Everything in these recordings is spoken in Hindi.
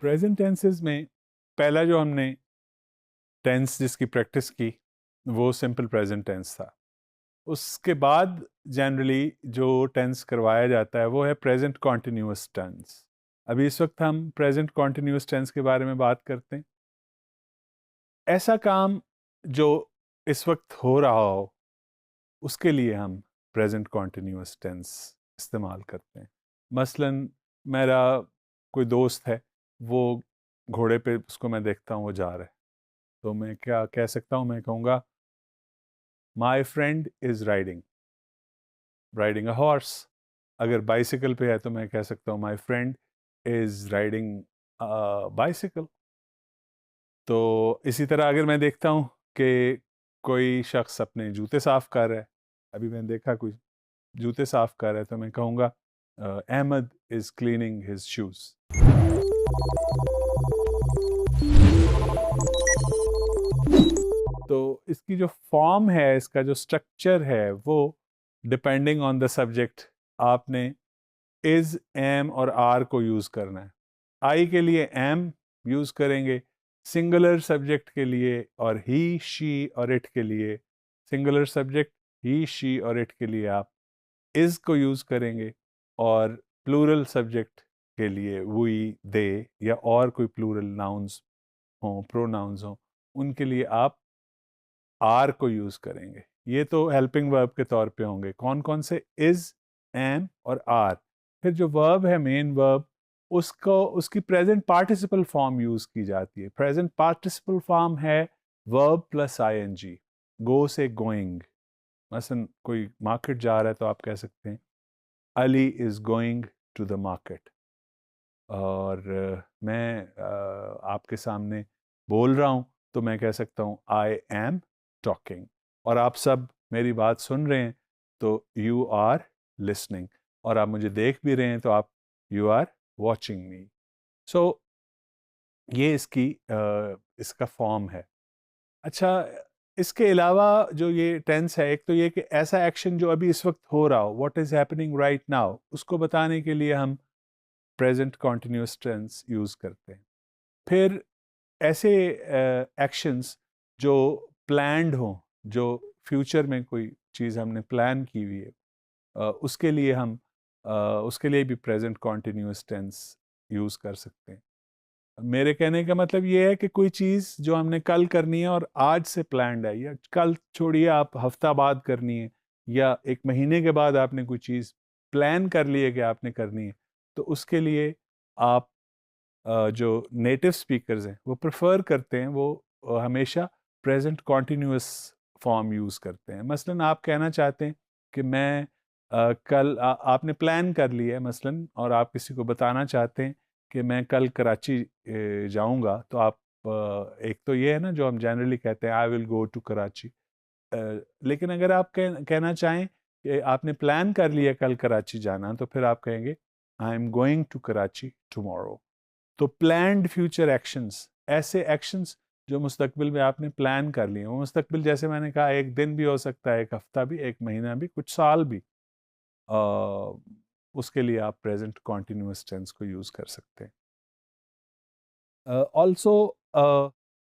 प्रेजेंट टेंसेस में पहला जो हमने टेंस जिसकी प्रैक्टिस की वो सिंपल प्रेजेंट टेंस था। उसके बाद जनरली जो टेंस करवाया जाता है वो है प्रेजेंट कॉन्टिन्यूअस टेंस। अभी इस वक्त हम प्रेजेंट कॉन्टिन्यूअस टेंस के बारे में बात करते हैं। ऐसा काम जो इस वक्त हो रहा हो उसके लिए हम प्रेजेंट कॉन्टिन्यूअस टेंस इस्तेमाल करते हैं। मसलन मेरा कोई दोस्त है, वो घोड़े पे उसको मैं देखता हूँ वो जा रहा है, तो मैं क्या कह सकता हूँ? मैं कहूँगा my friend is riding riding a horse. अगर बाइसिकल पे है तो मैं कह सकता हूँ my friend is riding bicycle. तो इसी तरह अगर मैं देखता हूँ कि कोई शख्स अपने जूते साफ कर रहा है, अभी मैंने देखा कोई जूते साफ कर रहा है, तो मैं कहूँगा Ahmed is cleaning his shoes. तो इसकी जो फॉर्म है, इसका जो स्ट्रक्चर है, वो डिपेंडिंग ऑन द सब्जेक्ट आपने इज, एम और आर को यूज करना है। आई के लिए एम यूज करेंगे, सिंगुलर सब्जेक्ट के लिए, और ही, शी और इट के लिए सिंगुलर सब्जेक्ट ही, शी और इट के लिए आप इज को यूज करेंगे, और प्लूरल सब्जेक्ट के लिए वी, दे या और कोई प्लूरल नाउन्स हों, प्रोनाउंस हों, उनके लिए आप आर को यूज करेंगे। ये तो हेल्पिंग वर्ब के तौर पे होंगे। कौन कौन से? इज, एम और आर। फिर जो वर्ब है, मेन वर्ब, उसको उसकी प्रेजेंट पार्टिसिपल फॉर्म यूज की जाती है। प्रेजेंट पार्टिसिपल फॉर्म है वर्ब प्लस आईएनजी। गो से गोइंग, मसलन कोई मार्केट जा रहा है तो आप कह सकते हैं Ali is going to the market. और मैं आपके सामने बोल रहा हूँ तो मैं कह सकता हूँ आई एम टॉकिंग। और आप सब मेरी बात सुन रहे हैं तो यू आर लिसनिंग। और आप मुझे देख भी रहे हैं तो आप यू आर वॉचिंग मी। सो ये इसका फॉर्म है। अच्छा, इसके अलावा जो ये टेंस है, एक तो ये कि ऐसा एक्शन जो अभी इस वक्त हो रहा हो, what is happening right now, उसको बताने के लिए हम प्रेजेंट कॉन्टिन्यूस टेंस यूज करते हैं। फिर ऐसे एक्शंस जो प्लान्ड हो, जो फ्यूचर में कोई चीज़ हमने प्लान की हुई है, उसके लिए हम उसके लिए भी प्रेजेंट कॉन्टिन्यूस टेंस यूज़ कर सकते हैं। मेरे कहने का मतलब ये है कि कोई चीज़ जो हमने कल करनी है और आज से प्लान्ड है, या कल छोड़िए आप हफ्ता बाद करनी है, या एक महीने के बाद आपने कोई चीज़ प्लान कर ली है कि आपने करनी है, तो उसके लिए आप जो नेटिव स्पीकर्स हैं वो प्रेफर करते हैं, वो हमेशा प्रेजेंट कॉन्टिन्यूस फॉर्म यूज़ करते हैं। मसलन आप कहना चाहते हैं कि मैं कल आपने प्लान कर लिया है मसलन, और आप किसी को बताना चाहते हैं कि मैं कल कराची जाऊंगा, तो आप एक तो ये है ना जो हम जनरली कहते हैं I will go to Karachi. लेकिन अगर आप कहना चाहें कि आपने प्लान कर लिया कल कराची जाना, तो फिर आप कहेंगे I am going to Karachi tomorrow. तो प्लान्ड फ्यूचर एक्शंस, ऐसे एक्शंस जो मुस्तकबिल में आपने प्लान कर लिए, वो मुस्तकबिल जैसे मैंने कहा एक दिन भी हो सकता है, एक हफ्ता भी, एक महीना भी, कुछ साल भी, उसके लिए आप प्रेजेंट कॉन्टिन्यूस टेंस को यूज़ कर सकते हैं। ऑल्सो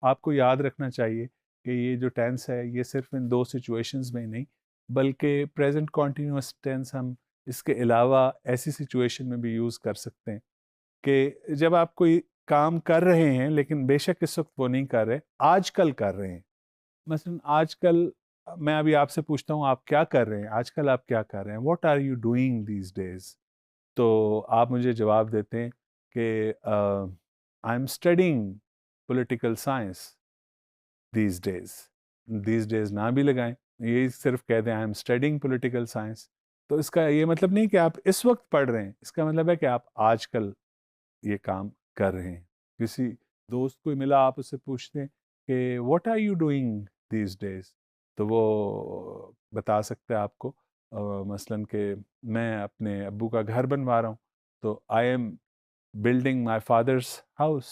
आपको याद रखना चाहिए कि ये जो टेंस है ये सिर्फ इन दो सिचुएशंस में नहीं, बल्कि प्रेजेंट कॉन्टिन्यूस टेंस हम इसके अलावा ऐसी सिचुएशन में भी यूज़ कर सकते हैं कि जब आप कोई काम कर रहे हैं लेकिन बेशक इस वक्त वो नहीं कर रहे, आजकल कर रहे हैं। मसलन आजकल मैं अभी आपसे पूछता हूँ आप क्या कर रहे हैं, आजकल आप क्या कर रहे हैं, what are you doing these days. तो आप मुझे जवाब देते हैं कि I am studying political science these days ना भी लगाएं, ये सिर्फ कह दें I am studying political science. तो इसका ये मतलब नहीं कि आप इस वक्त पढ़ रहे हैं, इसका मतलब है कि आप आजकल ये काम कर रहे हैं। किसी दोस्त को मिला, आप उससे पूछते हैं कि what are you doing these days, तो वो बता सकते हैं आपको मसलन कि मैं अपने अब्बू का घर बनवा रहा हूँ, तो I am building my father's house.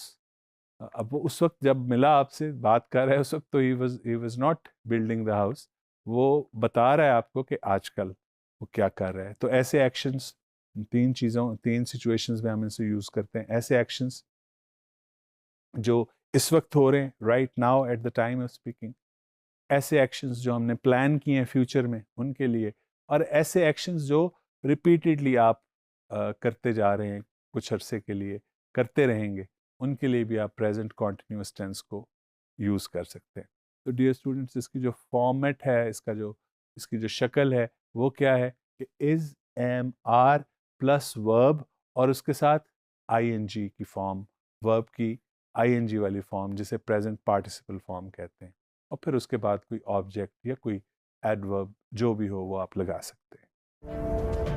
अब वो उस वक्त जब मिला आपसे बात कर रहा है, उस वक्त तो he was not building the house, वो बता रहा है आपको कि आजकल वो क्या कर रहा है। तो ऐसे एक्शंस, तीन सिचुएशंस में हम इसे यूज़ करते हैं। ऐसे एक्शंस जो इस वक्त हो रहे हैं, right now at the time of speaking, ऐसे एक्शंस जो हमने प्लान किए हैं फ्यूचर में उनके लिए, और ऐसे एक्शंस जो रिपीटेडली आप करते जा रहे हैं कुछ अरसे के लिए, करते रहेंगे, उनके लिए भी आप प्रेजेंट कॉन्टिन्यूस टेंस को यूज़ कर सकते हैं। तो डियर स्टूडेंट्स, इसकी जो फॉर्मेट है, इसकी जो शक्ल है वो क्या है कि is, am, are plus verb, और उसके साथ आईएनजी की फॉर्म, वर्ब की आईएनजी वाली फॉर्म जिसे प्रेजेंट पार्टिसिपल फॉर्म कहते हैं, और फिर उसके बाद कोई ऑब्जेक्ट या कोई एडवर्ब जो भी हो वो आप लगा सकते हैं।